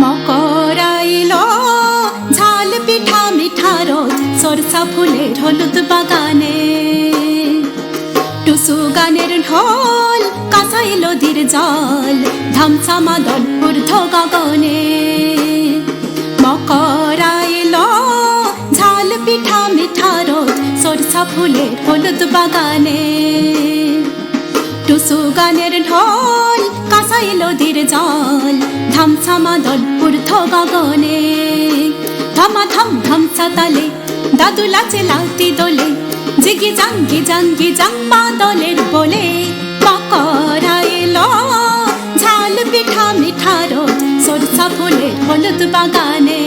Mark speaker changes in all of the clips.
Speaker 1: মকরাইল ঝাল পিঠা মিঠা রোদ সরষা ফুলের হলুদ বাগানে টুসু গানের ঢোল কাঁসাই নদীর জল ধামসা মাদল ঊর্ধ্ব গগনে মকরাইল ঝাল পিঠা মিঠা রোদ সরষা ফুলের হলুদ বাগানে টুসু গানের ঢোল কাঁসাই নদীর জল ধামসা মাদল ঊর্ধ্ব গগনে ধমাধম ধামসা তালে দাদু লাচে লাউতি দোলে জিগি জাং মাদলের বলে মকরাইল ঝাল পিঠা মিঠা রোদ সরষা ফুলের হলুদ বাগানে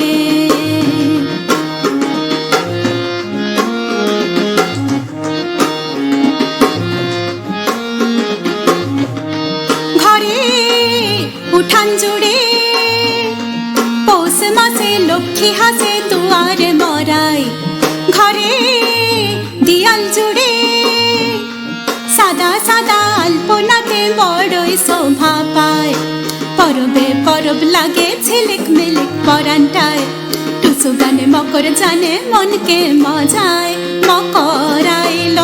Speaker 1: উঠান জুড়ে পৌষ মাসে লক্ষ্মী হাসে দুয়ারে মরাই ঘরে দিয়াল জুড়ে সাদা সাদা আলপনাতে বড়ই শোভা পায় পরবে পরব লাগে ঝিলিক মিলিক পরানটায় টুসু গানে মকর জানে মনকে মজায় মকরাইল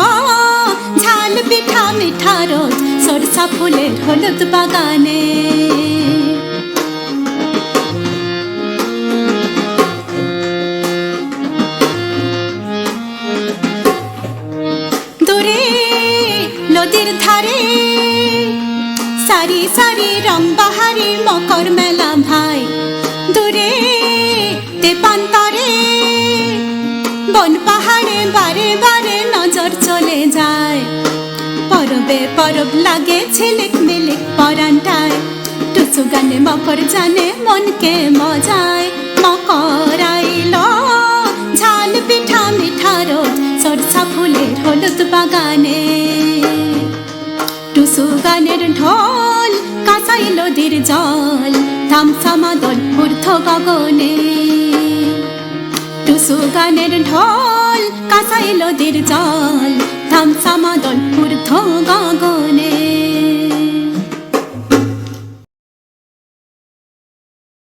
Speaker 1: ঝাল পিঠা মিঠা রোদ সরষা ফুলের হলুদ বাগানে দূরে নদীর ধারে সারি সারি রং বাহারি মকর মেলা ভাই দূরে তেপান্তরে বন পাহাড়ে বারে বারে নজর চলে যায় পরবে পরব লাগে ঝিলিক মিলিক পরানটায় টুসু গানে মকর জানে মনকে মজায় মকরাইল ঝাল পিঠা মিঠা রোদ সরষা ফুলের হলুদ বাগানে টুসু গানের ঢোল কাঁসাই নদীর জল ধামসা মাদল ঊর্ধ্ব গগনে টুসু গানের ঢোল কাঁসাই নদীর জল ধামসা মাদল ঊর্ধ্ব গগনে।